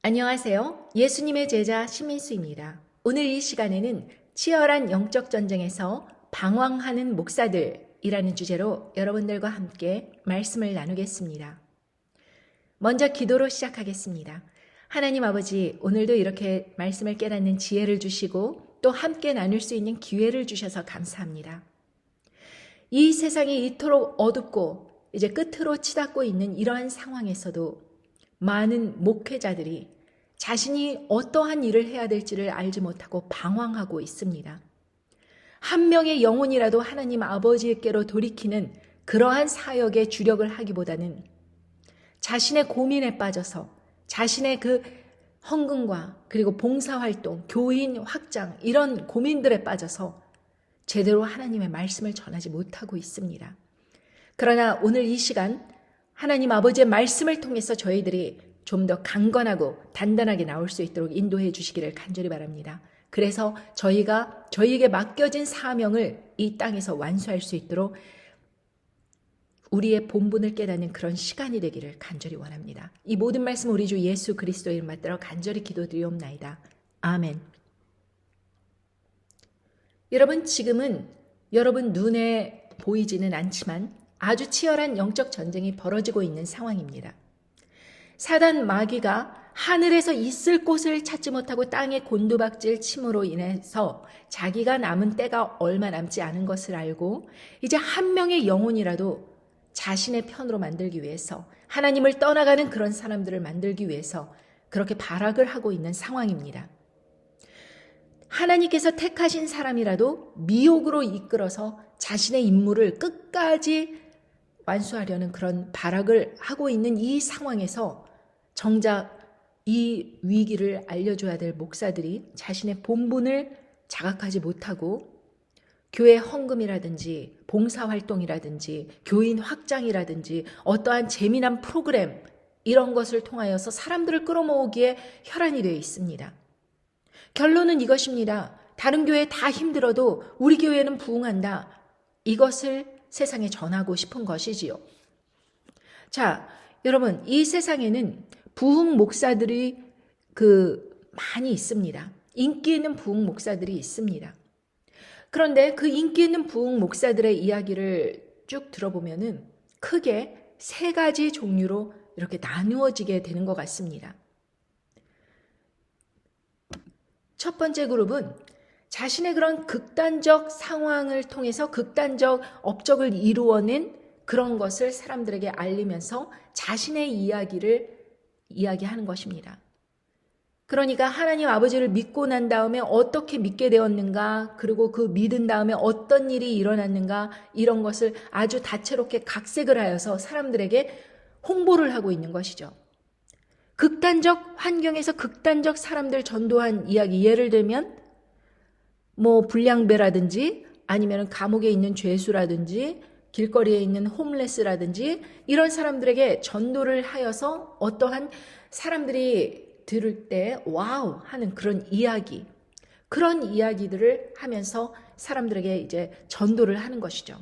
안녕하세요. 예수님의 제자 신민수입니다. 오늘 이 시간에는 치열한 영적 전쟁에서 방황하는 목사들이라는 주제로 여러분들과 함께 말씀을 나누겠습니다. 먼저 기도로 시작하겠습니다. 하나님 아버지, 오늘도 이렇게 말씀을 깨닫는 지혜를 주시고 또 함께 나눌 수 있는 기회를 주셔서 감사합니다. 이 세상이 이토록 어둡고 이제 끝으로 치닫고 있는 이러한 상황에서도 많은 목회자들이 자신이 어떠한 일을 해야 될지를 알지 못하고 방황하고 있습니다. 한 명의 영혼이라도 하나님 아버지께로 돌이키는 그러한 사역에 주력을 하기보다는 자신의 고민에 빠져서 자신의 그 헌금과 그리고 봉사활동, 교인 확장 이런 고민들에 빠져서 제대로 하나님의 말씀을 전하지 못하고 있습니다. 그러나 오늘 이 시간 하나님 아버지의 말씀을 통해서 저희들이 좀 더 강건하고 단단하게 나올 수 있도록 인도해 주시기를 간절히 바랍니다. 그래서 저희에게 맡겨진 사명을 이 땅에서 완수할 수 있도록 우리의 본분을 깨닫는 그런 시간이 되기를 간절히 원합니다. 이 모든 말씀 우리 주 예수 그리스도의 이름 받들어 간절히 기도드리옵나이다. 아멘. 여러분, 지금은 여러분 눈에 보이지는 않지만 아주 치열한 영적 전쟁이 벌어지고 있는 상황입니다. 사단 마귀가 하늘에서 있을 곳을 찾지 못하고 땅에 곤두박질 침으로 인해서 자기가 남은 때가 얼마 남지 않은 것을 알고 이제 한 명의 영혼이라도 자신의 편으로 만들기 위해서 하나님을 떠나가는 그런 사람들을 만들기 위해서 그렇게 발악을 하고 있는 상황입니다. 하나님께서 택하신 사람이라도 미혹으로 이끌어서 자신의 임무를 끝까지 완수하려는 그런 발악을 하고 있는 이 상황에서 정작 이 위기를 알려줘야 될 목사들이 자신의 본분을 자각하지 못하고 교회 헌금이라든지 봉사활동이라든지 교인 확장이라든지 어떠한 재미난 프로그램 이런 것을 통하여서 사람들을 끌어모으기에 혈안이 되어 있습니다. 결론은 이것입니다. 다른 교회 다 힘들어도 우리 교회는 부흥한다. 이것을 세상에 전하고 싶은 것이지요. 자, 여러분, 이 세상에는 부흥 목사들이 많이 있습니다. 인기 있는 부흥 목사들이 있습니다. 그런데 그 인기 있는 부흥 목사들의 이야기를 쭉 들어보면은 크게 세 가지 종류로 이렇게 나누어지게 되는 것 같습니다. 첫 번째 그룹은 자신의 그런 극단적 상황을 통해서 극단적 업적을 이루어낸 그런 것을 사람들에게 알리면서 자신의 이야기를 이야기하는 것입니다. 그러니까 하나님 아버지를 믿고 난 다음에 어떻게 믿게 되었는가, 그리고 그 믿은 다음에 어떤 일이 일어났는가, 이런 것을 아주 다채롭게 각색을 하여서 사람들에게 홍보를 하고 있는 것이죠. 극단적 환경에서 극단적 사람들 전도한 이야기, 예를 들면 불량배라든지 아니면 감옥에 있는 죄수라든지 길거리에 있는 홈레스라든지 이런 사람들에게 전도를 하여서 어떠한 사람들이 들을 때 와우 하는 그런 이야기, 그런 이야기들을 하면서 사람들에게 이제 전도를 하는 것이죠.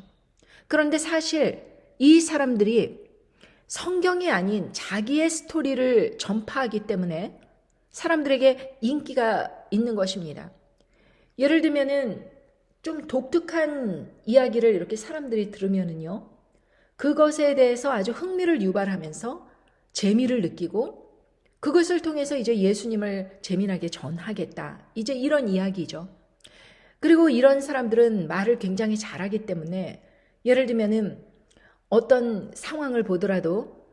그런데 사실 이 사람들이 성경이 아닌 자기의 스토리를 전파하기 때문에 사람들에게 인기가 있는 것입니다. 예를 들면은 좀 독특한 이야기를 이렇게 사람들이 들으면은요, 그것에 대해서 아주 흥미를 유발하면서 재미를 느끼고 그것을 통해서 이제 예수님을 재미나게 전하겠다. 이제 이런 이야기죠. 그리고 이런 사람들은 말을 굉장히 잘하기 때문에 예를 들면은 어떤 상황을 보더라도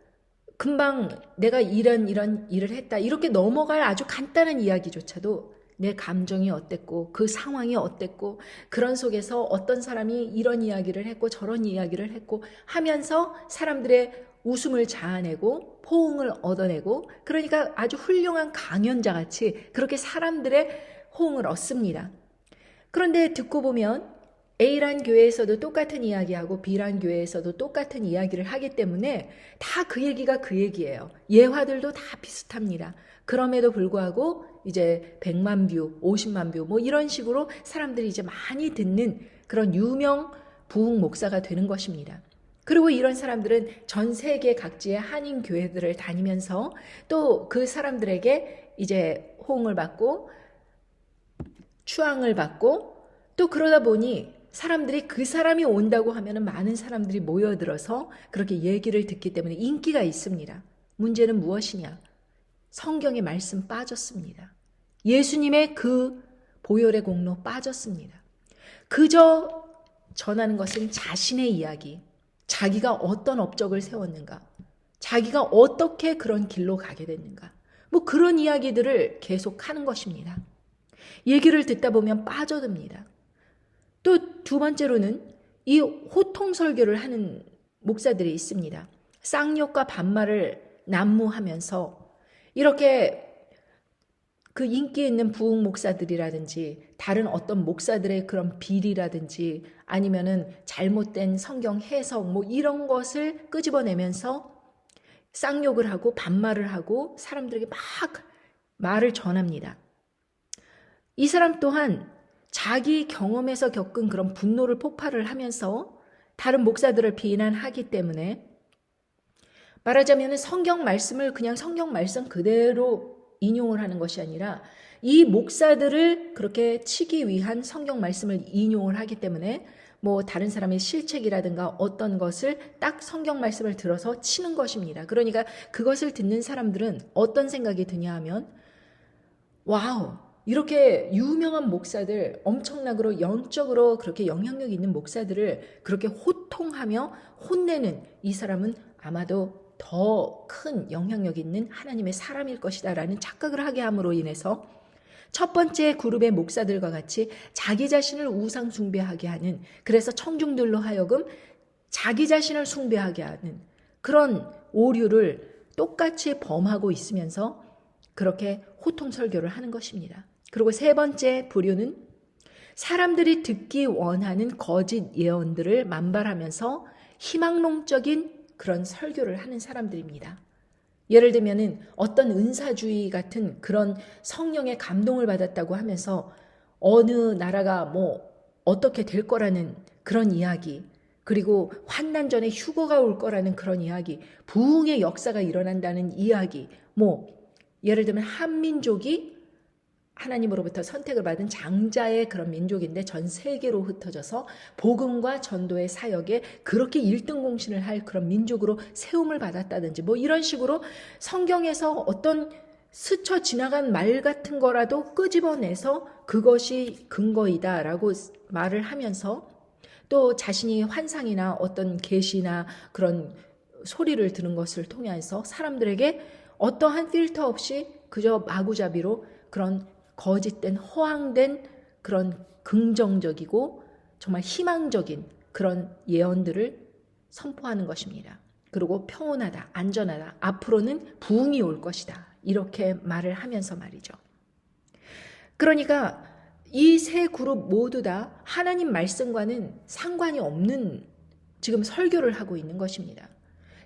금방 내가 이런 일을 했다. 이렇게 넘어갈 아주 간단한 이야기조차도 내 감정이 어땠고 그 상황이 어땠고 그런 속에서 어떤 사람이 이런 이야기를 했고 저런 이야기를 했고 하면서 사람들의 웃음을 자아내고 호응을 얻어내고, 그러니까 아주 훌륭한 강연자같이 그렇게 사람들의 호응을 얻습니다. 그런데 듣고 보면 A란 교회에서도 똑같은 이야기하고 B란 교회에서도 똑같은 이야기를 하기 때문에 다 그 얘기가 그 얘기예요. 예화들도 다 비슷합니다. 그럼에도 불구하고 이제 100만 뷰, 50만 뷰 이런 식으로 사람들이 이제 많이 듣는 그런 유명 부흥 목사가 되는 것입니다. 그리고 이런 사람들은 전 세계 각지의 한인 교회들을 다니면서 또 그 사람들에게 이제 호응을 받고 추앙을 받고 또 그러다 보니 사람들이 그 사람이 온다고 하면 많은 사람들이 모여들어서 그렇게 얘기를 듣기 때문에 인기가 있습니다. 문제는 무엇이냐? 성경의 말씀 빠졌습니다. 예수님의 그 보혈의 공로 빠졌습니다. 그저 전하는 것은 자신의 이야기, 자기가 어떤 업적을 세웠는가, 자기가 어떻게 그런 길로 가게 됐는가, 뭐 그런 이야기들을 계속 하는 것입니다. 얘기를 듣다 보면 빠져듭니다. 또 두 번째로는 이 호통 설교를 하는 목사들이 있습니다. 쌍욕과 반말을 난무하면서 이렇게 그 인기 있는 부흥 목사들이라든지 다른 어떤 목사들의 그런 비리라든지 아니면은 잘못된 성경 해석 뭐 이런 것을 끄집어내면서 쌍욕을 하고 반말을 하고 사람들에게 막 말을 전합니다. 이 사람 또한 자기 경험에서 겪은 그런 분노를 폭발을 하면서 다른 목사들을 비난하기 때문에 말하자면 성경 말씀을 그냥 성경 말씀 그대로 인용을 하는 것이 아니라 이 목사들을 그렇게 치기 위한 성경 말씀을 인용을 하기 때문에 뭐 다른 사람의 실책이라든가 어떤 것을 딱 성경 말씀을 들어서 치는 것입니다. 그러니까 그것을 듣는 사람들은 어떤 생각이 드냐 하면 와우, 이렇게 유명한 목사들, 엄청나게 영적으로 그렇게 영향력 있는 목사들을 그렇게 호통하며 혼내는 이 사람은 아마도 더 큰 영향력 있는 하나님의 사람일 것이다 라는 착각을 하게 함으로 인해서 첫 번째 그룹의 목사들과 같이 자기 자신을 우상 숭배하게 하는, 그래서 청중들로 하여금 자기 자신을 숭배하게 하는 그런 오류를 똑같이 범하고 있으면서 그렇게 호통 설교를 하는 것입니다. 그리고 세 번째 부류는 사람들이 듣기 원하는 거짓 예언들을 만발하면서 희망론적인 그런 설교를 하는 사람들입니다. 예를 들면은 어떤 은사주의 같은 그런 성령의 감동을 받았다고 하면서 어느 나라가 뭐 어떻게 될 거라는 그런 이야기, 그리고 환난 전에 휴거가 올 거라는 그런 이야기, 부흥의 역사가 일어난다는 이야기, 뭐 예를 들면 한민족이 하나님으로부터 선택을 받은 장자의 그런 민족인데 전 세계로 흩어져서 복음과 전도의 사역에 그렇게 1등 공신을 할 그런 민족으로 세움을 받았다든지 뭐 이런 식으로 성경에서 어떤 스쳐 지나간 말 같은 거라도 끄집어내서 그것이 근거이다라고 말을 하면서 또 자신이 환상이나 어떤 계시나 그런 소리를 들은 것을 통해서 사람들에게 어떠한 필터 없이 그저 마구잡이로 그런 거짓된 허황된 그런 긍정적이고 정말 희망적인 그런 예언들을 선포하는 것입니다. 그리고 평온하다, 안전하다, 앞으로는 부흥이 올 것이다, 이렇게 말을 하면서 말이죠. 그러니까 이 세 그룹 모두 다 하나님 말씀과는 상관이 없는 지금 설교를 하고 있는 것입니다.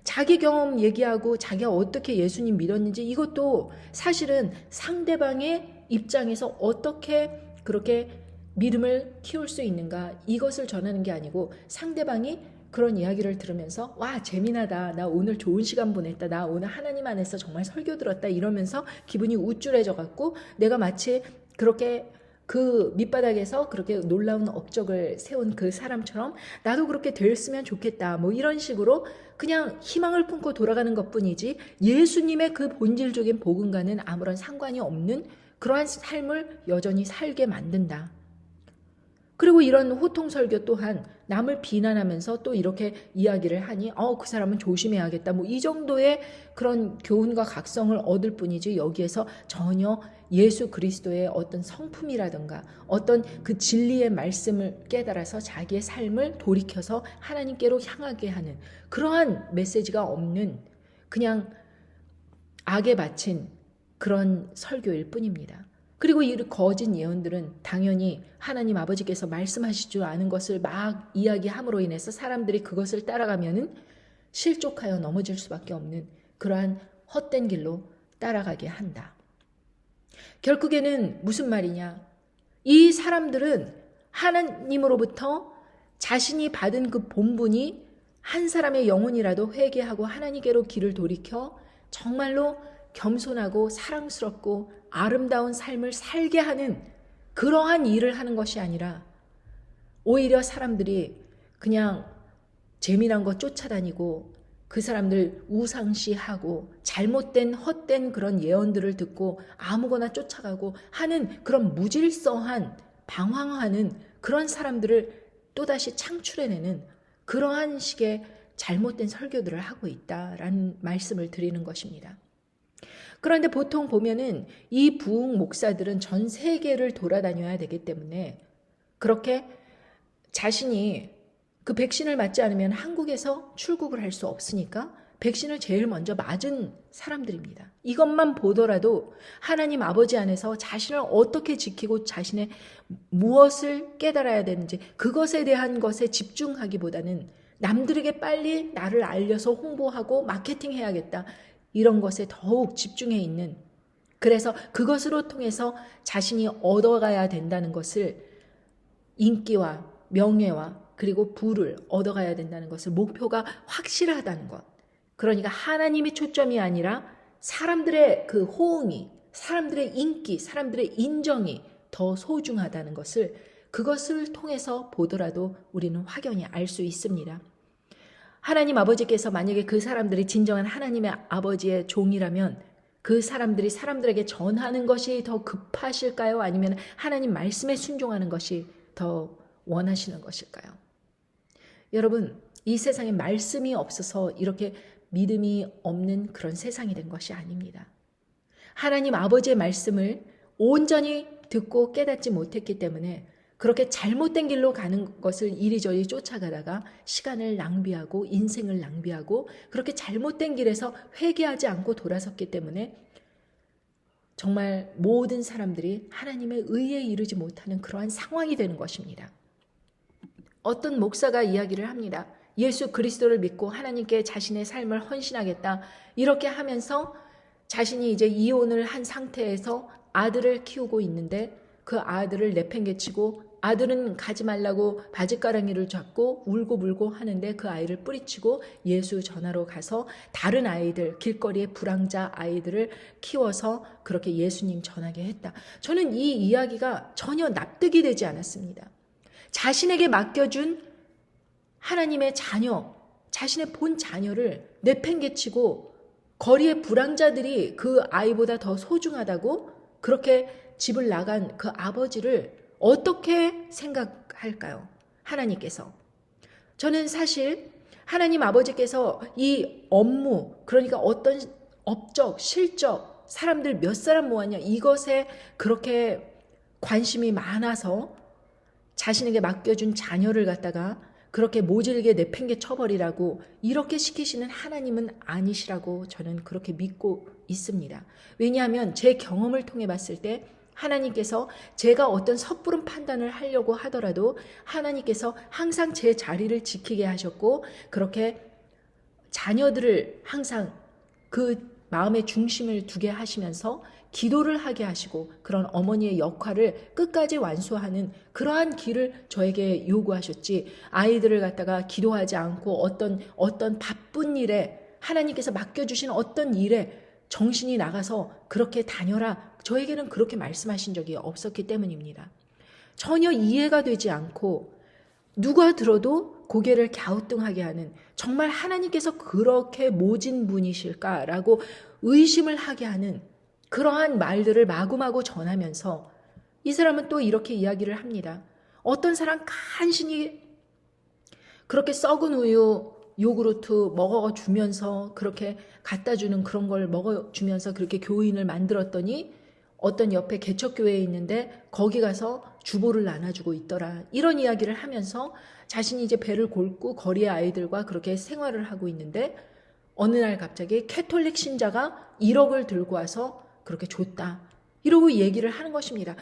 자기 경험 얘기하고 자기가 어떻게 예수님 믿었는지 이것도 사실은 상대방의 입장에서 어떻게 그렇게 믿음을 키울 수 있는가 이것을 전하는 게 아니고 상대방이 그런 이야기를 들으면서 와 재미나다, 나 오늘 좋은 시간 보냈다, 나 오늘 하나님 안에서 정말 설교 들었다 이러면서 기분이 우쭐해져 갖고 내가 마치 그렇게 그 밑바닥에서 그렇게 놀라운 업적을 세운 그 사람처럼 나도 그렇게 됐으면 좋겠다 뭐 이런 식으로 그냥 희망을 품고 돌아가는 것뿐이지 예수님의 그 본질적인 복음과는 아무런 상관이 없는 그러한 삶을 여전히 살게 만든다. 그리고 이런 호통 설교 또한 남을 비난하면서 또 이렇게 이야기를 하니 그 사람은 조심해야겠다 뭐 이 정도의 그런 교훈과 각성을 얻을 뿐이지 여기에서 전혀 예수 그리스도의 어떤 성품이라든가 어떤 그 진리의 말씀을 깨달아서 자기의 삶을 돌이켜서 하나님께로 향하게 하는 그러한 메시지가 없는 그냥 악에 바친 그런 설교일 뿐입니다. 그리고 이 거짓 예언들은 당연히 하나님 아버지께서 말씀하실 줄 아는 것을 막 이야기함으로 인해서 사람들이 그것을 따라가면은 실족하여 넘어질 수밖에 없는 그러한 헛된 길로 따라가게 한다. 결국에는 무슨 말이냐? 이 사람들은 하나님으로부터 자신이 받은 그 본분이 한 사람의 영혼이라도 회개하고 하나님께로 길을 돌이켜 정말로 겸손하고 사랑스럽고 아름다운 삶을 살게 하는 그러한 일을 하는 것이 아니라 오히려 사람들이 그냥 재미난 거 쫓아다니고 그 사람들 우상시하고 잘못된 헛된 그런 예언들을 듣고 아무거나 쫓아가고 하는 그런 무질서한 방황하는 그런 사람들을 또다시 창출해내는 그러한 식의 잘못된 설교들을 하고 있다라는 말씀을 드리는 것입니다. 그런데 보통 보면은 이 부흥 목사들은 전 세계를 돌아다녀야 되기 때문에 그렇게 자신이 그 백신을 맞지 않으면 한국에서 출국을 할 수 없으니까 백신을 제일 먼저 맞은 사람들입니다. 이것만 보더라도 하나님 아버지 안에서 자신을 어떻게 지키고 자신의 무엇을 깨달아야 되는지 그것에 대한 것에 집중하기보다는 남들에게 빨리 나를 알려서 홍보하고 마케팅해야겠다. 이런 것에 더욱 집중해 있는, 그래서 그것으로 통해서 자신이 얻어가야 된다는 것을, 인기와 명예와 그리고 부를 얻어가야 된다는 것을 목표가 확실하다는 것. 그러니까 하나님이 초점이 아니라 사람들의 그 호응이, 사람들의 인기, 사람들의 인정이 더 소중하다는 것을, 그것을 통해서 보더라도 우리는 확연히 알 수 있습니다. 하나님 아버지께서 만약에 그 사람들이 진정한 하나님의 아버지의 종이라면 그 사람들이 사람들에게 전하는 것이 더 급하실까요? 아니면 하나님 말씀에 순종하는 것이 더 원하시는 것일까요? 여러분, 이 세상에 말씀이 없어서 이렇게 믿음이 없는 그런 세상이 된 것이 아닙니다. 하나님 아버지의 말씀을 온전히 듣고 깨닫지 못했기 때문에 그렇게 잘못된 길로 가는 것을 이리저리 쫓아가다가 시간을 낭비하고 인생을 낭비하고 그렇게 잘못된 길에서 회개하지 않고 돌아섰기 때문에 정말 모든 사람들이 하나님의 의에 이르지 못하는 그러한 상황이 되는 것입니다. 어떤 목사가 이야기를 합니다. 예수 그리스도를 믿고 하나님께 자신의 삶을 헌신하겠다. 이렇게 하면서 자신이 이제 이혼을 한 상태에서 아들을 키우고 있는데 그 아들을 내팽개치고 아들은 가지 말라고 바짓가랑이를 잡고 울고 불고 하는데 그 아이를 뿌리치고 예수 전하러 가서 다른 아이들, 길거리의 불황자 아이들을 키워서 그렇게 예수님 전하게 했다. 저는 이 이야기가 전혀 납득이 되지 않았습니다. 자신에게 맡겨준 하나님의 자녀, 자신의 본 자녀를 내팽개치고 거리의 불황자들이 그 아이보다 더 소중하다고 그렇게 집을 나간 그 아버지를 어떻게 생각할까요? 하나님께서. 저는 사실 하나님 아버지께서 이 업무, 그러니까 어떤 업적, 실적, 사람들 몇 사람 모았냐, 이것에 그렇게 관심이 많아서 자신에게 맡겨준 자녀를 갖다가 그렇게 모질게 내팽개 쳐버리라고 이렇게 시키시는 하나님은 아니시라고 저는 그렇게 믿고 있습니다. 왜냐하면 제 경험을 통해 봤을 때 하나님께서 제가 어떤 섣부른 판단을 하려고 하더라도 하나님께서 항상 제 자리를 지키게 하셨고 그렇게 자녀들을 항상 그 마음의 중심을 두게 하시면서 기도를 하게 하시고 그런 어머니의 역할을 끝까지 완수하는 그러한 길을 저에게 요구하셨지, 아이들을 갖다가 기도하지 않고 어떤 바쁜 일에 하나님께서 맡겨주신 어떤 일에 정신이 나가서 그렇게 다녀라, 저에게는 그렇게 말씀하신 적이 없었기 때문입니다. 전혀 이해가 되지 않고 누가 들어도 고개를 갸우뚱하게 하는, 정말 하나님께서 그렇게 모진 분이실까라고 의심을 하게 하는 그러한 말들을 마구마구 전하면서 이 사람은 또 이렇게 이야기를 합니다. 어떤 사람 간신히 그렇게 썩은 우유, 요구르트 먹어주면서 그렇게 갖다 주는 그런 걸 먹어주면서 그렇게 교인을 만들었더니 어떤 옆에 개척교회에 있는데 거기 가서 주보를 나눠주고 있더라. 이런 이야기를 하면서 자신이 이제 배를 골고 거리의 아이들과 그렇게 생활을 하고 있는데 어느 날 갑자기 캐톨릭 신자가 1억을 들고 와서 그렇게 줬다. 이러고 얘기를 하는 것입니다.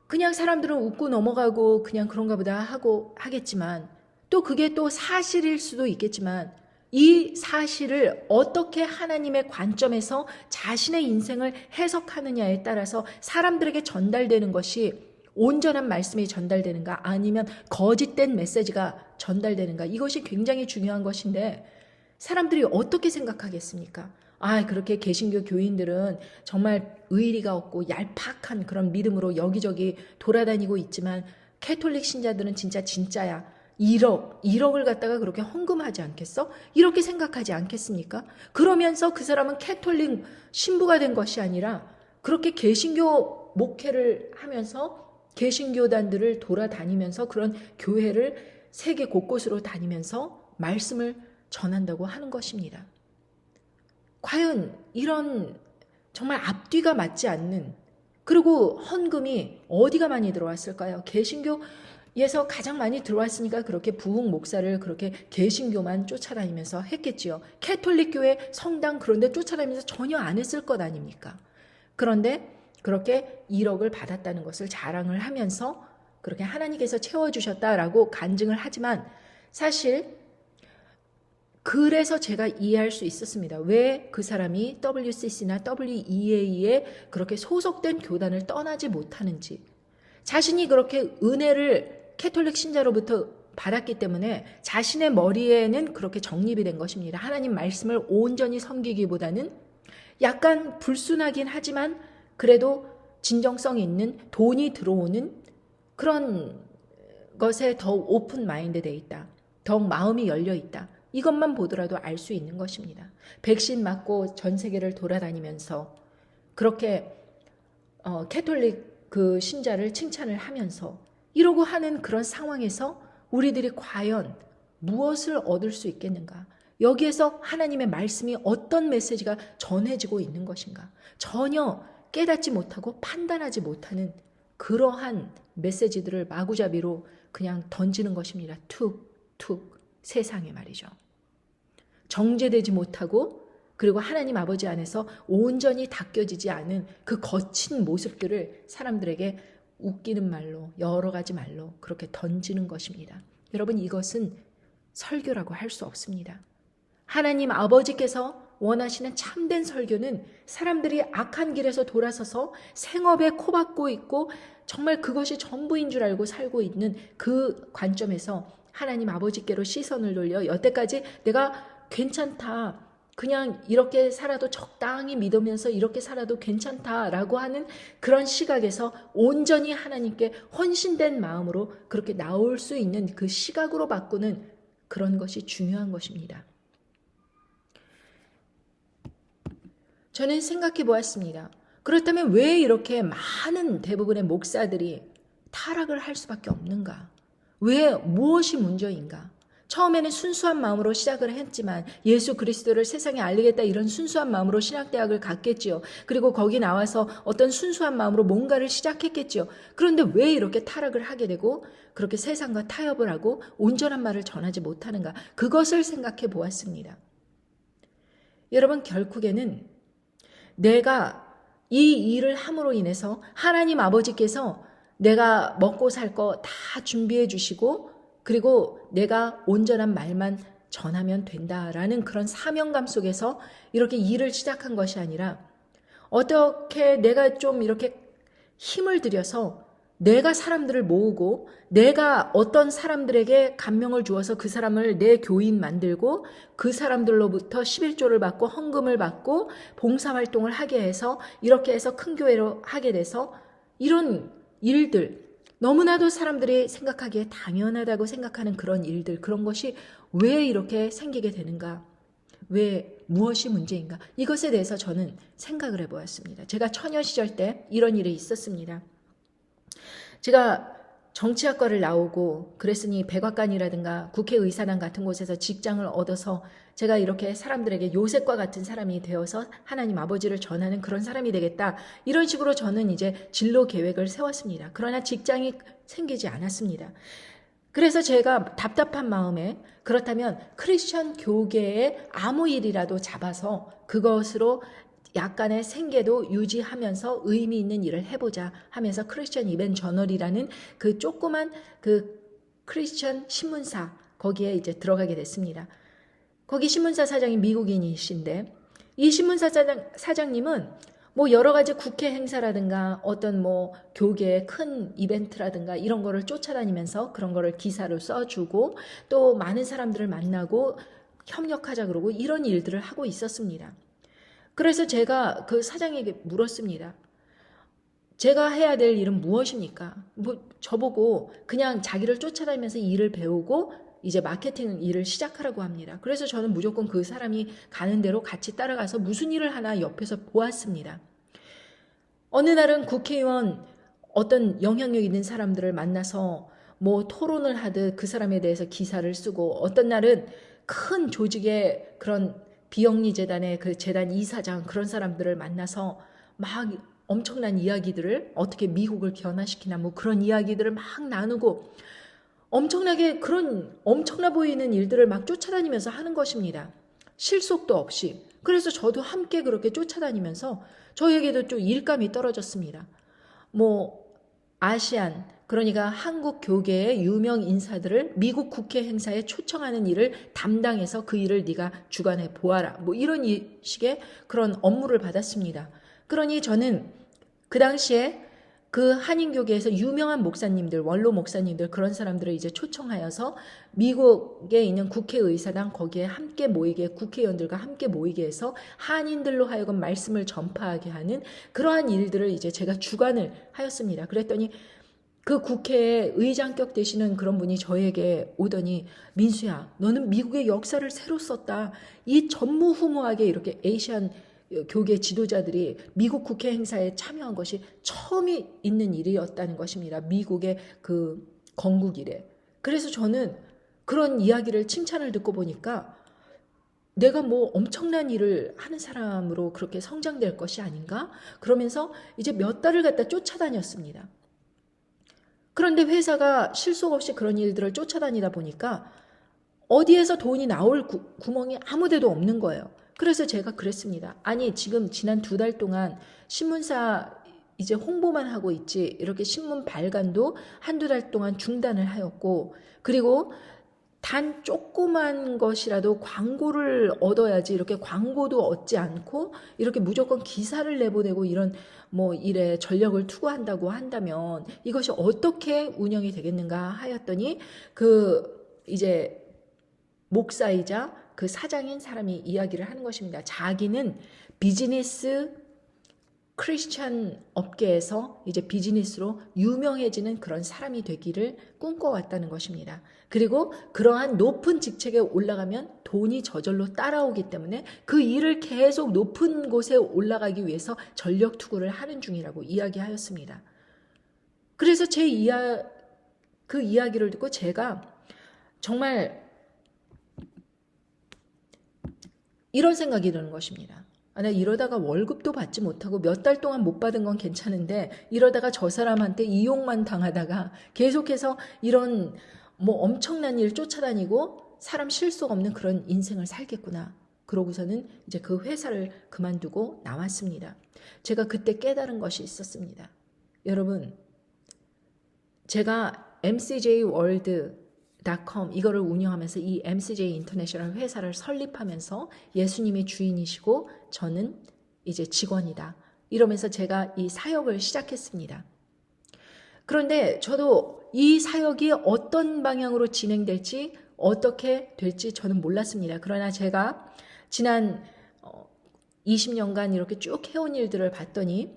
그냥 사람들은 웃고 넘어가고 그냥 그런가 보다 하고 하겠지만 또 그게 또 사실일 수도 있겠지만 이 사실을 어떻게 하나님의 관점에서 자신의 인생을 해석하느냐에 따라서 사람들에게 전달되는 것이 온전한 말씀이 전달되는가 아니면 거짓된 메시지가 전달되는가 이것이 굉장히 중요한 것인데 사람들이 어떻게 생각하겠습니까? 아, 그렇게 개신교 교인들은 정말 의리가 없고 얄팍한 그런 믿음으로 여기저기 돌아다니고 있지만 캐톨릭 신자들은 진짜 진짜야. 1억을 갖다가 그렇게 헌금하지 않겠어? 이렇게 생각하지 않겠습니까? 그러면서 그 사람은 캐톨릭 신부가 된 것이 아니라 그렇게 개신교 목회를 하면서 개신교단들을 돌아다니면서 그런 교회를 세계 곳곳으로 다니면서 말씀을 전한다고 하는 것입니다. 과연 이런 정말 앞뒤가 맞지 않는 그리고 헌금이 어디가 많이 들어왔을까요? 개신교에서 가장 많이 들어왔으니까 그렇게 부흥 목사를 그렇게 개신교만 쫓아다니면서 했겠지요. 캐톨릭 교회 성당 그런 데 쫓아다니면서 전혀 안 했을 것 아닙니까? 그런데 그렇게 1억을 받았다는 것을 자랑을 하면서 그렇게 하나님께서 채워주셨다라고 간증을 하지만 사실 그래서 제가 이해할 수 있었습니다. 왜 그 사람이 WCC나 WEA에 그렇게 소속된 교단을 떠나지 못하는지. 자신이 그렇게 은혜를 캐톨릭 신자로부터 받았기 때문에 자신의 머리에는 그렇게 정립이 된 것입니다. 하나님 말씀을 온전히 섬기기보다는 약간 불순하긴 하지만 그래도 진정성 있는 돈이 들어오는 그런 것에 더 오픈 마인드 돼 있다. 더욱 마음이 열려 있다. 이것만 보더라도 알 수 있는 것입니다. 백신 맞고 전 세계를 돌아다니면서 그렇게 캐톨릭 그 신자를 칭찬을 하면서 이러고 하는 그런 상황에서 우리들이 과연 무엇을 얻을 수 있겠는가? 여기에서 하나님의 말씀이 어떤 메시지가 전해지고 있는 것인가? 전혀 깨닫지 못하고 판단하지 못하는 그러한 메시지들을 마구잡이로 그냥 던지는 것입니다. 툭툭 세상에 말이죠. 정제되지 못하고 그리고 하나님 아버지 안에서 온전히 닦여지지 않은 그 거친 모습들을 사람들에게 웃기는 말로 여러 가지 말로 그렇게 던지는 것입니다. 여러분 이것은 설교라고 할 수 없습니다. 하나님 아버지께서 원하시는 참된 설교는 사람들이 악한 길에서 돌아서서 생업에 코박고 있고 정말 그것이 전부인 줄 알고 살고 있는 그 관점에서 하나님 아버지께로 시선을 돌려 여태까지 내가 괜찮다. 그냥 이렇게 살아도 적당히 믿으면서 이렇게 살아도 괜찮다라고 하는 그런 시각에서 온전히 하나님께 헌신된 마음으로 그렇게 나올 수 있는 그 시각으로 바꾸는 그런 것이 중요한 것입니다. 저는 생각해 보았습니다. 그렇다면 왜 이렇게 많은 대부분의 목사들이 타락을 할 수밖에 없는가? 왜 무엇이 문제인가? 처음에는 순수한 마음으로 시작을 했지만 예수 그리스도를 세상에 알리겠다 이런 순수한 마음으로 신학대학을 갔겠지요. 그리고 거기 나와서 어떤 순수한 마음으로 뭔가를 시작했겠지요. 그런데 왜 이렇게 타락을 하게 되고 그렇게 세상과 타협을 하고 온전한 말을 전하지 못하는가? 그것을 생각해 보았습니다. 여러분 결국에는 내가 이 일을 함으로 인해서 하나님 아버지께서 내가 먹고 살 거 다 준비해 주시고 그리고 내가 온전한 말만 전하면 된다라는 그런 사명감 속에서 이렇게 일을 시작한 것이 아니라 어떻게 내가 좀 이렇게 힘을 들여서 내가 사람들을 모으고 내가 어떤 사람들에게 감명을 주어서 그 사람을 내 교인 만들고 그 사람들로부터 11조를 받고 헌금을 받고 봉사활동을 하게 해서 이렇게 해서 큰 교회로 하게 돼서 이런 일들 너무나도 사람들이 생각하기에 당연하다고 생각하는 그런 일들 그런 것이 왜 이렇게 생기게 되는가? 왜 무엇이 문제인가? 이것에 대해서 저는 생각을 해보았습니다. 제가 처녀 시절 때 이런 일이 있었습니다. 제가 정치학과를 나오고 그랬으니 백악관이라든가 국회의사당 같은 곳에서 직장을 얻어서 제가 이렇게 사람들에게 요셉과 같은 사람이 되어서 하나님 아버지를 전하는 그런 사람이 되겠다. 이런 식으로 저는 이제 진로 계획을 세웠습니다. 그러나 직장이 생기지 않았습니다. 그래서 제가 답답한 마음에 그렇다면 크리스천 교계의 아무 일이라도 잡아서 그것으로 약간의 생계도 유지하면서 의미 있는 일을 해보자 하면서 크리스천 이벤트 저널이라는 그 조그만 그 크리스천 신문사 거기에 이제 들어가게 됐습니다. 거기 신문사 사장이 미국인이신데 이 신문사 사장님은 뭐 여러 가지 국회 행사라든가 어떤 뭐 교계의 큰 이벤트라든가 이런 거를 쫓아다니면서 그런 거를 기사로 써주고 또 많은 사람들을 만나고 협력하자 그러고 이런 일들을 하고 있었습니다. 그래서 제가 그 사장에게 물었습니다. 제가 해야 될 일은 무엇입니까? 뭐 저보고 그냥 자기를 쫓아다니면서 일을 배우고 이제 마케팅 일을 시작하라고 합니다. 그래서 저는 무조건 그 사람이 가는 대로 같이 따라가서 무슨 일을 하나 옆에서 보았습니다. 어느 날은 국회의원 어떤 영향력 있는 사람들을 만나서 뭐 토론을 하듯 그 사람에 대해서 기사를 쓰고 어떤 날은 큰 조직의 그런 비영리 재단의 그 재단 이사장 그런 사람들을 만나서 막 엄청난 이야기들을 어떻게 미국을 변화시키나 뭐 그런 이야기들을 막 나누고 엄청나게 그런 엄청나 보이는 일들을 막 쫓아다니면서 하는 것입니다. 실속도 없이. 그래서 저도 함께 그렇게 쫓아다니면서 저에게도 좀 일감이 떨어졌습니다. 뭐 아시안 그러니까 한국 교계의 유명 인사들을 미국 국회 행사에 초청하는 일을 담당해서 그 일을 네가 주관해 보아라. 뭐 이런 식의 그런 업무를 받았습니다. 그러니 저는 그 당시에 그 한인교계에서 유명한 목사님들, 원로 목사님들 그런 사람들을 이제 초청하여서 미국에 있는 국회의사당 거기에 함께 모이게 국회의원들과 함께 모이게 해서 한인들로 하여금 말씀을 전파하게 하는 그러한 일들을 이제 제가 주관을 하였습니다. 그랬더니 그 국회에 의장격 되시는 그런 분이 저에게 오더니 민수야, 너는 미국의 역사를 새로 썼다. 이 전무후무하게 이렇게 아시안 교계 지도자들이 미국 국회 행사에 참여한 것이 처음이 있는 일이었다는 것입니다. 미국의 그 건국 이래. 그래서 저는 그런 이야기를 칭찬을 듣고 보니까 내가 뭐 엄청난 일을 하는 사람으로 그렇게 성장될 것이 아닌가? 그러면서 이제 몇 달을 갖다 쫓아다녔습니다. 그런데 회사가 실속 없이 그런 일들을 쫓아다니다 보니까 어디에서 돈이 나올 구멍이 아무 데도 없는 거예요. 그래서 제가 그랬습니다. 아니 지금 지난 2달 동안 신문사 이제 홍보만 하고 있지 이렇게 신문 발간도 한두 달 동안 중단을 하였고 그리고 단 조그만 것이라도 광고를 얻어야지 이렇게 광고도 얻지 않고 이렇게 무조건 기사를 내보내고 이런 뭐 일에 전력을 투구한다고 한다면 이것이 어떻게 운영이 되겠는가 하였더니 그 이제 목사이자 그 사장인 사람이 이야기를 하는 것입니다. 자기는 비즈니스 크리스찬 업계에서 이제 비즈니스로 유명해지는 그런 사람이 되기를 꿈꿔왔다는 것입니다. 그리고 그러한 높은 직책에 올라가면 돈이 저절로 따라오기 때문에 그 일을 계속 높은 곳에 올라가기 위해서 전력 투구를 하는 중이라고 이야기하였습니다. 그래서 그 이야기를 듣고 제가 정말 이런 생각이 드는 것입니다. 내가 이러다가 월급도 받지 못하고 몇 달 동안 못 받은 건 괜찮은데 이러다가 저 사람한테 이용만 당하다가 계속해서 이런 뭐 엄청난 일 쫓아다니고 사람 실속 없는 그런 인생을 살겠구나. 그러고서는 이제 그 회사를 그만두고 나왔습니다. 제가 그때 깨달은 것이 있었습니다. 여러분, 제가 mcjworld.com 이거를 운영하면서 이 MCJ 인터내셔널 회사를 설립하면서 예수님이 주인이시고 저는 이제 직원이다. 이러면서 제가 이 사역을 시작했습니다. 그런데 저도 이 사역이 어떤 방향으로 진행될지 어떻게 될지 저는 몰랐습니다. 그러나 제가 지난 20년간 이렇게 쭉 해온 일들을 봤더니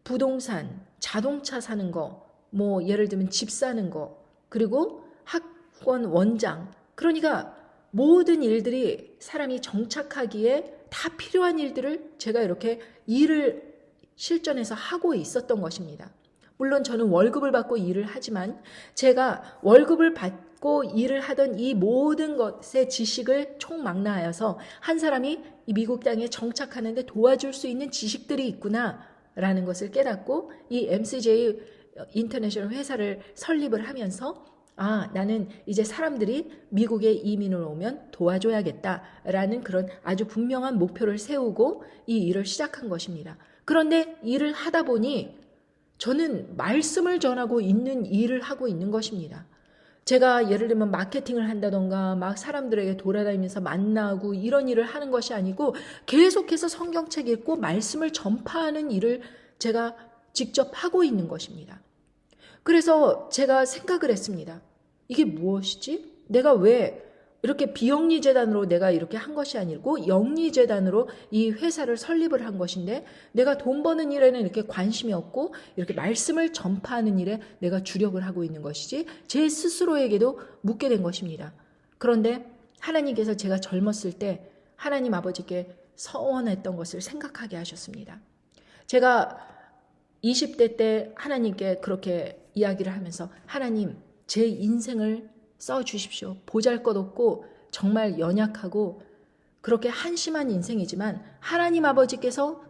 부동산, 자동차 사는 거, 뭐 예를 들면 집 사는 거, 그리고 학원 원장, 그러니까 모든 일들이 사람이 정착하기에 다 필요한 일들을 제가 이렇게 일을 실전에서 하고 있었던 것입니다. 물론 저는 월급을 받고 일을 하지만 제가 월급을 받고 일을 하던 이 모든 것의 지식을 총망라하여서 한 사람이 이 미국 땅에 정착하는데 도와줄 수 있는 지식들이 있구나라는 것을 깨닫고 이 MCJ 인터내셔널 회사를 설립을 하면서 나는 이제 사람들이 미국에 이민을 오면 도와줘야겠다라는 그런 아주 분명한 목표를 세우고 이 일을 시작한 것입니다. 그런데 일을 하다 보니 저는 말씀을 전하고 있는 일을 하고 있는 것입니다. 제가 예를 들면 마케팅을 한다던가 막 사람들에게 돌아다니면서 만나고 이런 일을 하는 것이 아니고 계속해서 성경책 읽고 말씀을 전파하는 일을 제가 직접 하고 있는 것입니다. 그래서 제가 생각을 했습니다. 이게 무엇이지? 내가 왜 이렇게 비영리재단으로 내가 이렇게 한 것이 아니고 영리재단으로 이 회사를 설립을 한 것인데 내가 돈 버는 일에는 이렇게 관심이 없고 이렇게 말씀을 전파하는 일에 내가 주력을 하고 있는 것이지 제 스스로에게도 묻게 된 것입니다. 그런데 하나님께서 제가 젊었을 때 하나님 아버지께 서원했던 것을 생각하게 하셨습니다. 제가 20대 때 하나님께 그렇게 이야기를 하면서 하나님 제 인생을 써주십시오. 보잘것없고 정말 연약하고 그렇게 한심한 인생이지만 하나님 아버지께서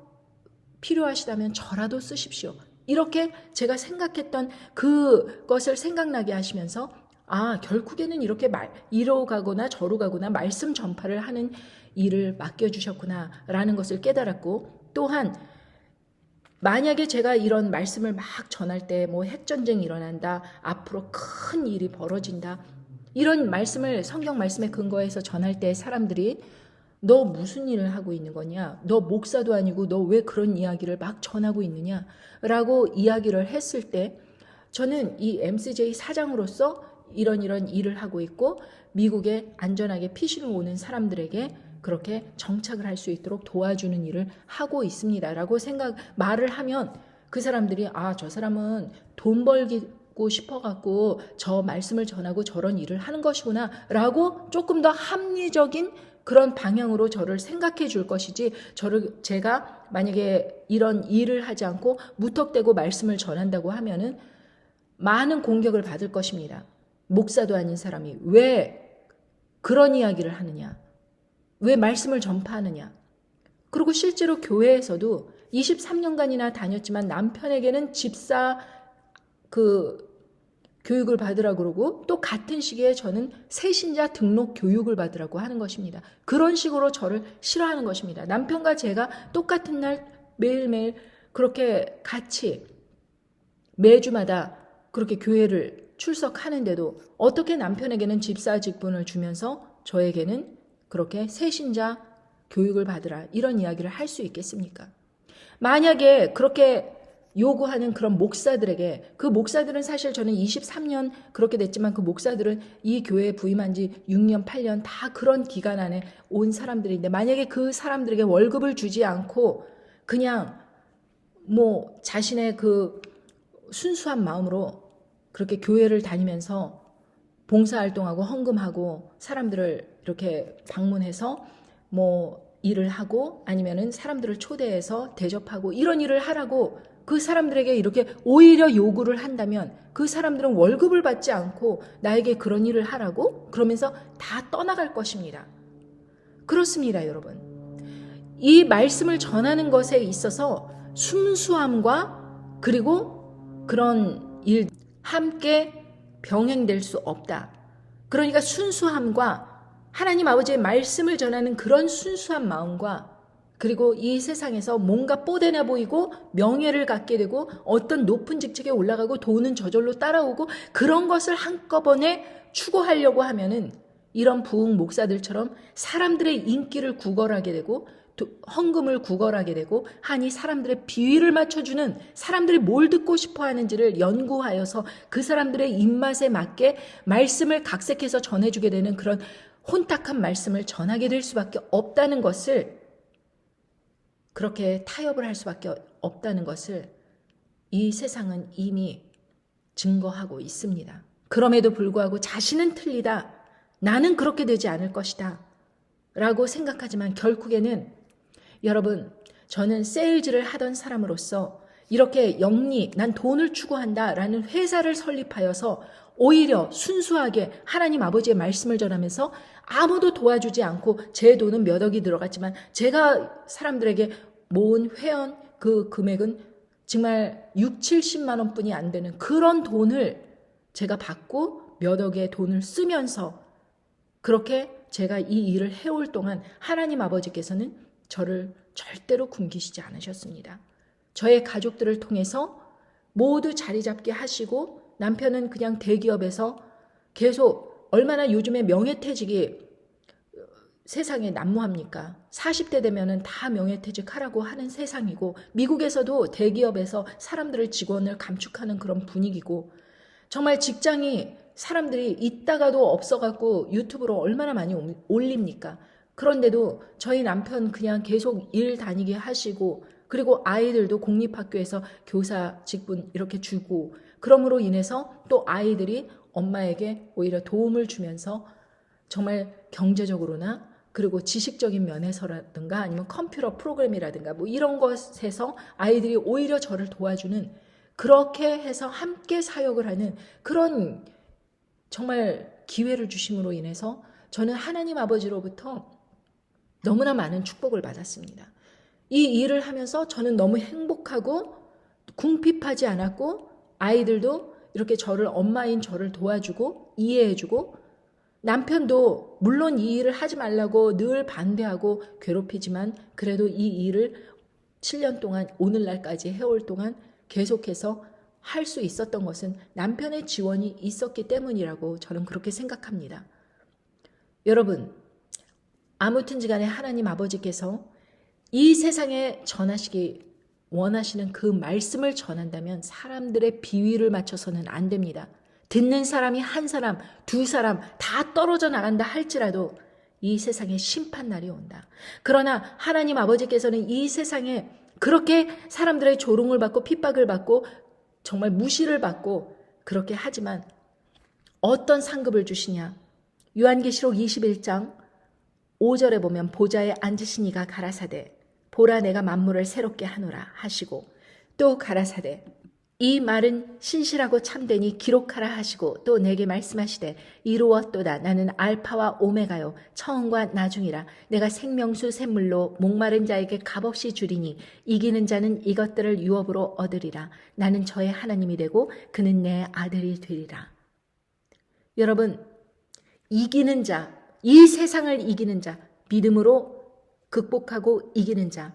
필요하시다면 저라도 쓰십시오. 이렇게 제가 생각했던 그것을 생각나게 하시면서 결국에는 이렇게 이로 가거나 저로 가거나 말씀 전파를 하는 일을 맡겨주셨구나 라는 것을 깨달았고 또한 만약에 제가 이런 말씀을 막 전할 때 뭐 핵전쟁이 일어난다, 앞으로 큰 일이 벌어진다 이런 말씀을 성경 말씀에 근거해서 전할 때 사람들이 너 무슨 일을 하고 있는 거냐? 너 목사도 아니고 너 왜 그런 이야기를 막 전하고 있느냐? 라고 이야기를 했을 때 저는 이 MCJ 사장으로서 이런 일을 하고 있고 미국에 안전하게 피신을 오는 사람들에게 그렇게 정착을 할 수 있도록 도와주는 일을 하고 있습니다. 라고 말을 하면 그 사람들이 저 사람은 돈 벌고 싶어갖고 저 말씀을 전하고 저런 일을 하는 것이구나 라고 조금 더 합리적인 그런 방향으로 저를 생각해 줄 것이지 제가 만약에 이런 일을 하지 않고 무턱대고 말씀을 전한다고 하면은 많은 공격을 받을 것입니다. 목사도 아닌 사람이 왜 그런 이야기를 하느냐? 왜 말씀을 전파하느냐? 그리고 실제로 교회에서도 23년간이나 다녔지만 남편에게는 집사 교육을 받으라고 그러고 또 같은 시기에 저는 새신자 등록 교육을 받으라고 하는 것입니다. 그런 식으로 저를 싫어하는 것입니다. 남편과 제가 똑같은 날 매일매일 그렇게 같이 매주마다 그렇게 교회를 출석하는데도 어떻게 남편에게는 집사 직분을 주면서 저에게는 그렇게 새신자 교육을 받으라 이런 이야기를 할 수 있겠습니까? 만약에 그렇게 요구하는 그런 목사들에게 그 목사들은 사실 저는 23년 그렇게 됐지만 그 목사들은 이 교회에 부임한 지 6년 8년 다 그런 기간 안에 온 사람들인데 만약에 그 사람들에게 월급을 주지 않고 그냥 뭐 자신의 그 순수한 마음으로 그렇게 교회를 다니면서 봉사활동하고 헌금하고 사람들을 이렇게 방문해서 뭐 일을 하고 아니면은 사람들을 초대해서 대접하고 이런 일을 하라고 그 사람들에게 이렇게 오히려 요구를 한다면 그 사람들은 월급을 받지 않고 나에게 그런 일을 하라고 그러면서 다 떠나갈 것입니다. 그렇습니다, 여러분. 이 말씀을 전하는 것에 있어서 순수함과 그리고 그런 일 함께 병행될 수 없다. 그러니까 순수함과 하나님 아버지의 말씀을 전하는 그런 순수한 마음과 그리고 이 세상에서 뭔가 뽀대나 보이고 명예를 갖게 되고 어떤 높은 직책에 올라가고 돈은 저절로 따라오고 그런 것을 한꺼번에 추구하려고 하면은 이런 부흥 목사들처럼 사람들의 인기를 구걸하게 되고 헌금을 구걸하게 되고 하니 사람들의 비위를 맞춰주는 사람들이 뭘 듣고 싶어 하는지를 연구하여서 그 사람들의 입맛에 맞게 말씀을 각색해서 전해주게 되는 그런 혼탁한 말씀을 전하게 될 수밖에 없다는 것을 그렇게 타협을 할 수밖에 없다는 것을 이 세상은 이미 증거하고 있습니다. 그럼에도 불구하고 자신은 틀리다. 나는 그렇게 되지 않을 것이다. 라고 생각하지만 결국에는 여러분 저는 세일즈를 하던 사람으로서 이렇게 난 돈을 추구한다 라는 회사를 설립하여서 오히려 순수하게 하나님 아버지의 말씀을 전하면서 아무도 도와주지 않고 제 돈은 몇 억이 들어갔지만 제가 사람들에게 모은 회원 그 금액은 정말 6, 70만 원뿐이 안 되는 그런 돈을 제가 받고 몇 억의 돈을 쓰면서 그렇게 제가 이 일을 해올 동안 하나님 아버지께서는 저를 절대로 굶기시지 않으셨습니다. 저의 가족들을 통해서 모두 자리 잡게 하시고 남편은 그냥 대기업에서 계속 얼마나 요즘에 명예퇴직이 세상에 난무합니까? 40대 되면은 다 명예퇴직하라고 하는 세상이고, 미국에서도 대기업에서 사람들을 직원을 감축하는 그런 분위기고, 정말 직장이 사람들이 있다가도 없어갖고 유튜브로 얼마나 많이 올립니까? 그런데도 저희 남편 그냥 계속 일 다니게 하시고, 그리고 아이들도 공립학교에서 교사 직분 이렇게 주고, 그러므로 인해서 또 아이들이 엄마에게 오히려 도움을 주면서 정말 경제적으로나 그리고 지식적인 면에서라든가 아니면 컴퓨터 프로그램이라든가 뭐 이런 것에서 아이들이 오히려 저를 도와주는, 그렇게 해서 함께 사역을 하는 그런 정말 기회를 주심으로 인해서 저는 하나님 아버지로부터 너무나 많은 축복을 받았습니다. 이 일을 하면서 저는 너무 행복하고 궁핍하지 않았고, 아이들도 이렇게 엄마인 저를 도와주고 이해해주고, 남편도 물론 이 일을 하지 말라고 늘 반대하고 괴롭히지만 그래도 이 일을 7년 동안 오늘날까지 해올 동안 계속해서 할 수 있었던 것은 남편의 지원이 있었기 때문이라고 저는 그렇게 생각합니다. 여러분, 아무튼지 간에 하나님 아버지께서 이 세상에 전하시기 원하시는 그 말씀을 전한다면 사람들의 비위를 맞춰서는 안 됩니다. 듣는 사람이 한 사람, 두 사람 다 떨어져 나간다 할지라도 이 세상에 심판날이 온다. 그러나 하나님 아버지께서는 이 세상에 그렇게 사람들의 조롱을 받고 핍박을 받고 정말 무시를 받고 그렇게 하지만 어떤 상급을 주시냐? 요한계시록 21장 5절에 보면 보좌에 앉으신 이가 가라사대 보라 내가 만물을 새롭게 하노라 하시고, 또 가라사대 이 말은 신실하고 참되니 기록하라 하시고, 또 내게 말씀하시되 이루었도다. 나는 알파와 오메가요 처음과 나중이라. 내가 생명수 샘물로 목마른 자에게 값없이 주리니 이기는 자는 이것들을 유업으로 얻으리라. 나는 저의 하나님이 되고 그는 내 아들이 되리라. 여러분, 이기는 자, 이 세상을 이기는 자, 믿음으로 극복하고 이기는 자,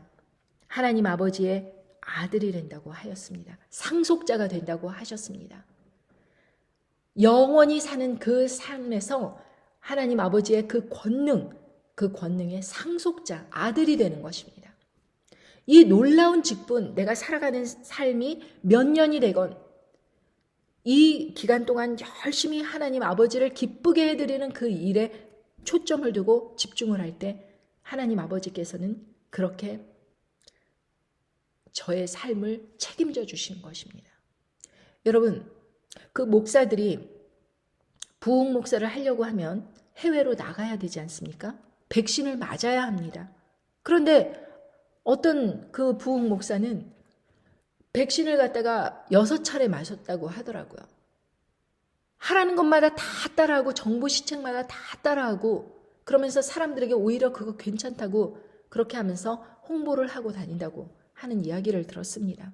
하나님 아버지의 아들이 된다고 하였습니다. 상속자가 된다고 하셨습니다. 영원히 사는 그 삶에서 하나님 아버지의 그 권능의 상속자, 아들이 되는 것입니다. 이 놀라운 직분, 내가 살아가는 삶이 몇 년이 되건 이 기간 동안 열심히 하나님 아버지를 기쁘게 해드리는 그 일에 초점을 두고 집중을 할 때 하나님 아버지께서는 그렇게 저의 삶을 책임져 주시는 것입니다. 여러분, 그 목사들이 부흥 목사를 하려고 하면 해외로 나가야 되지 않습니까? 백신을 맞아야 합니다. 그런데 어떤 그 부흥 목사는 백신을 갖다가 6차례 맞았다고 하더라고요. 하라는 것마다 다 따라하고 정보 시책마다 다 따라하고, 그러면서 사람들에게 오히려 그거 괜찮다고 그렇게 하면서 홍보를 하고 다닌다고 하는 이야기를 들었습니다.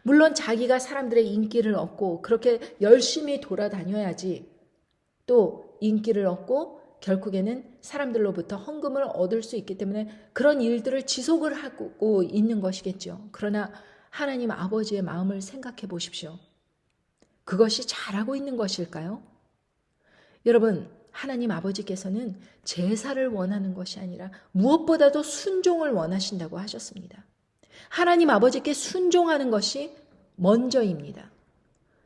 물론 자기가 사람들의 인기를 얻고 그렇게 열심히 돌아다녀야지 또 인기를 얻고 결국에는 사람들로부터 헌금을 얻을 수 있기 때문에 그런 일들을 지속을 하고 있는 것이겠죠. 그러나 하나님 아버지의 마음을 생각해 보십시오. 그것이 잘하고 있는 것일까요? 여러분, 하나님 아버지께서는 제사를 원하는 것이 아니라 무엇보다도 순종을 원하신다고 하셨습니다. 하나님 아버지께 순종하는 것이 먼저입니다.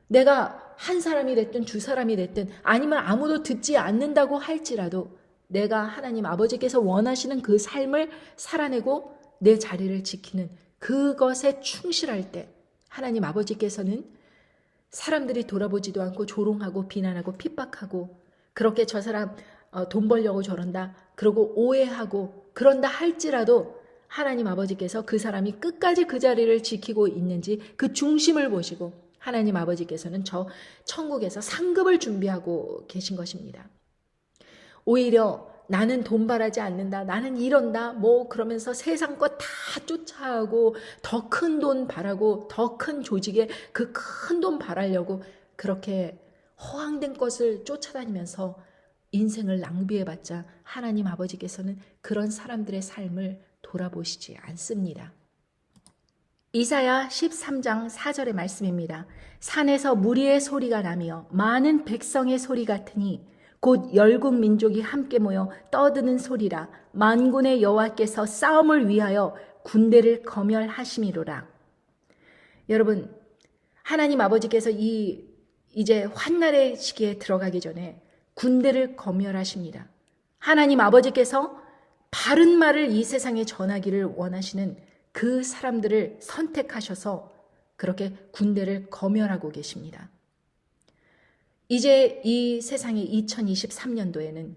내가 한 사람이 됐든 두 사람이 됐든 아니면 아무도 듣지 않는다고 할지라도 내가 하나님 아버지께서 원하시는 그 삶을 살아내고 내 자리를 지키는 그것에 충실할 때 하나님 아버지께서는 사람들이 돌아보지도 않고 조롱하고 비난하고 핍박하고 그렇게 저 사람 돈 벌려고 저런다 그러고 오해하고 그런다 할지라도 하나님 아버지께서 그 사람이 끝까지 그 자리를 지키고 있는지 그 중심을 보시고 하나님 아버지께서는 저 천국에서 상급을 준비하고 계신 것입니다. 오히려 나는 돈 바라지 않는다, 나는 이런다 뭐 그러면서 세상 것 다 쫓아하고 더 큰 돈 바라고 더 큰 조직에 그 큰 돈 바라려고 그렇게 허황된 것을 쫓아다니면서 인생을 낭비해봤자 하나님 아버지께서는 그런 사람들의 삶을 돌아보시지 않습니다. 이사야 13장 4절의 말씀입니다. 산에서 무리의 소리가 나며 많은 백성의 소리 같으니 곧 열국 민족이 함께 모여 떠드는 소리라. 만군의 여호와께서 싸움을 위하여 군대를 거멸하심이로라. 여러분, 하나님 아버지께서 이제 환난의 시기에 들어가기 전에 군대를 거멸하십니다. 하나님 아버지께서 바른 말을 이 세상에 전하기를 원하시는 그 사람들을 선택하셔서 그렇게 군대를 거멸하고 계십니다. 이제 이 세상의 2023년도에는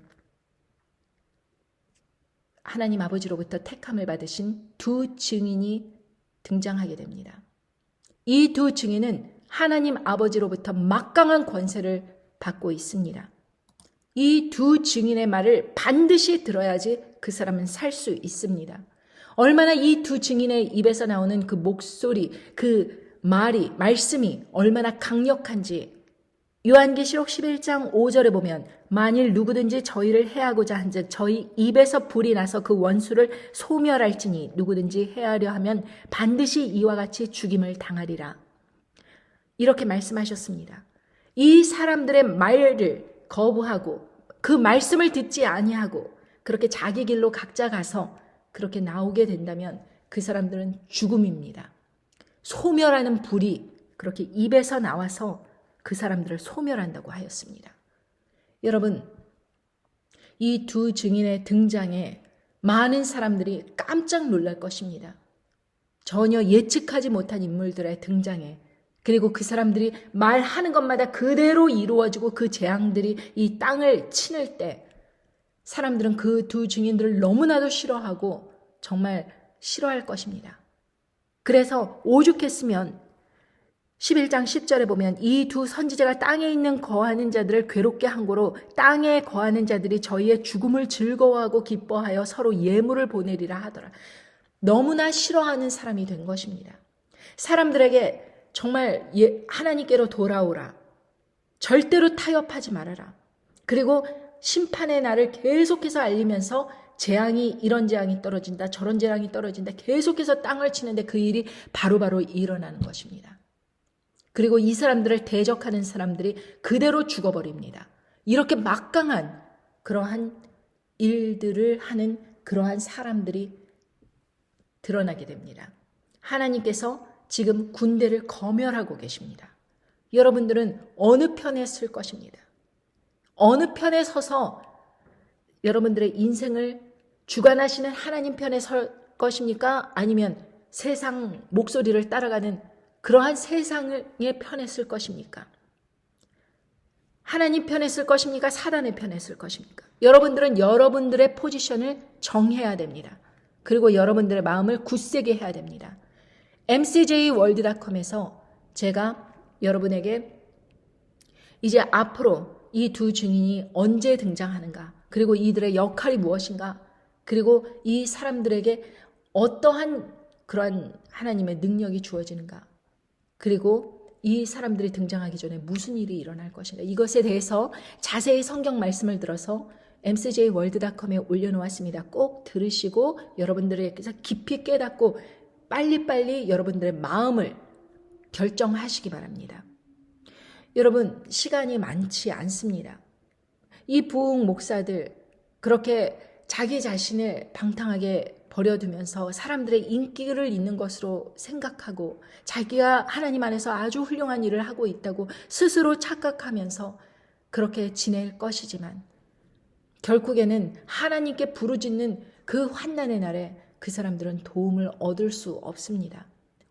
하나님 아버지로부터 택함을 받으신 두 증인이 등장하게 됩니다. 이 두 증인은 하나님 아버지로부터 막강한 권세를 받고 있습니다. 이 두 증인의 말을 반드시 들어야지 그 사람은 살 수 있습니다. 얼마나 이 두 증인의 입에서 나오는 그 목소리, 그 말씀이 얼마나 강력한지 요한계시록 11장 5절에 보면 만일 누구든지 저희를 해하고자 한즉 저희 입에서 불이 나서 그 원수를 소멸할지니 누구든지 해하려 하면 반드시 이와 같이 죽임을 당하리라. 이렇게 말씀하셨습니다. 이 사람들의 말을 거부하고 그 말씀을 듣지 아니하고 그렇게 자기 길로 각자 가서 그렇게 나오게 된다면 그 사람들은 죽음입니다. 소멸하는 불이 그렇게 입에서 나와서 그 사람들을 소멸한다고 하였습니다. 여러분, 이 두 증인의 등장에 많은 사람들이 깜짝 놀랄 것입니다. 전혀 예측하지 못한 인물들의 등장에, 그리고 그 사람들이 말하는 것마다 그대로 이루어지고 그 재앙들이 이 땅을 치늘 때 사람들은 그 두 증인들을 너무나도 싫어하고 정말 싫어할 것입니다. 그래서 오죽했으면 11장 10절에 보면 이 두 선지자가 땅에 있는 거하는 자들을 괴롭게 한 고로 땅에 거하는 자들이 저희의 죽음을 즐거워하고 기뻐하여 서로 예물을 보내리라 하더라. 너무나 싫어하는 사람이 된 것입니다. 사람들에게 정말 하나님께로 돌아오라. 절대로 타협하지 말아라. 그리고 심판의 날을 계속해서 알리면서 이런 재앙이 떨어진다, 저런 재앙이 떨어진다, 계속해서 땅을 치는데 그 일이 바로바로 일어나는 것입니다. 그리고 이 사람들을 대적하는 사람들이 그대로 죽어버립니다. 이렇게 막강한 그러한 일들을 하는 그러한 사람들이 드러나게 됩니다. 하나님께서 지금 군대를 거멸하고 계십니다. 여러분들은 어느 편에 설 것입니다. 어느 편에 서서 여러분들의 인생을 주관하시는 하나님 편에 설 것입니까? 아니면 세상 목소리를 따라가는 그러한 세상의 편에 쓸 것입니까? 하나님 편에 쓸 것입니까? 사단의 편에 쓸 것입니까? 여러분들은 여러분들의 포지션을 정해야 됩니다. 그리고 여러분들의 마음을 굳세게 해야 됩니다. mcjworld.com에서 제가 여러분에게 이제 앞으로 이 두 증인이 언제 등장하는가, 그리고 이들의 역할이 무엇인가, 그리고 이 사람들에게 어떠한 그러한 하나님의 능력이 주어지는가, 그리고 이 사람들이 등장하기 전에 무슨 일이 일어날 것인가, 이것에 대해서 자세히 성경 말씀을 들어서 mcjworld.com에 올려놓았습니다. 꼭 들으시고 여러분들에게서 깊이 깨닫고 빨리빨리 여러분들의 마음을 결정하시기 바랍니다. 여러분, 시간이 많지 않습니다. 이 부흥 목사들 그렇게 자기 자신을 방탕하게 버려두면서 사람들의 인기를 있는 것으로 생각하고 자기가 하나님 안에서 아주 훌륭한 일을 하고 있다고 스스로 착각하면서 그렇게 지낼 것이지만 결국에는 하나님께 부르짖는 그 환난의 날에 그 사람들은 도움을 얻을 수 없습니다.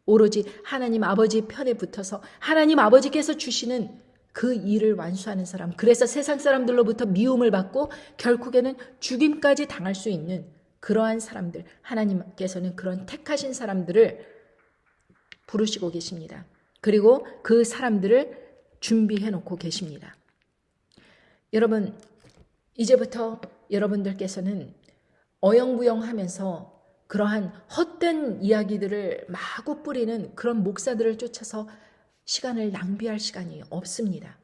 오로지 하나님 아버지 편에 붙어서 하나님 아버지께서 주시는 그 일을 완수하는 사람, 그래서 세상 사람들로부터 미움을 받고 결국에는 죽임까지 당할 수 있는 그러한 사람들, 하나님께서는 그런 택하신 사람들을 부르시고 계십니다. 그리고 그 사람들을 준비해 놓고 계십니다. 여러분, 이제부터 여러분들께서는 어영부영하면서 그러한 헛된 이야기들을 마구 뿌리는 그런 목사들을 쫓아서 시간을 낭비할 시간이 없습니다.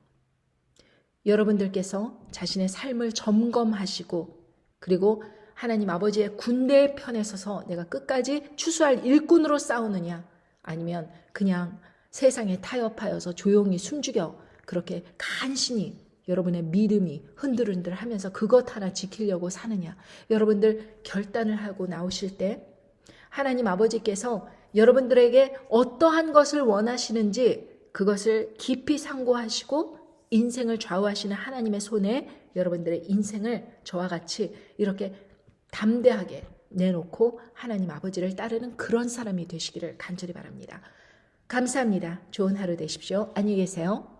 여러분들께서 자신의 삶을 점검하시고 그리고 하나님 아버지의 군대의 편에 서서 내가 끝까지 추수할 일꾼으로 싸우느냐, 아니면 그냥 세상에 타협하여서 조용히 숨죽여 그렇게 간신히 여러분의 믿음이 흔들흔들 하면서 그것 하나 지키려고 사느냐. 여러분들 결단을 하고 나오실 때 하나님 아버지께서 여러분들에게 어떠한 것을 원하시는지 그것을 깊이 상고하시고 인생을 좌우하시는 하나님의 손에 여러분들의 인생을 저와 같이 이렇게 담대하게 내놓고 하나님 아버지를 따르는 그런 사람이 되시기를 간절히 바랍니다. 감사합니다. 좋은 하루 되십시오. 안녕히 계세요.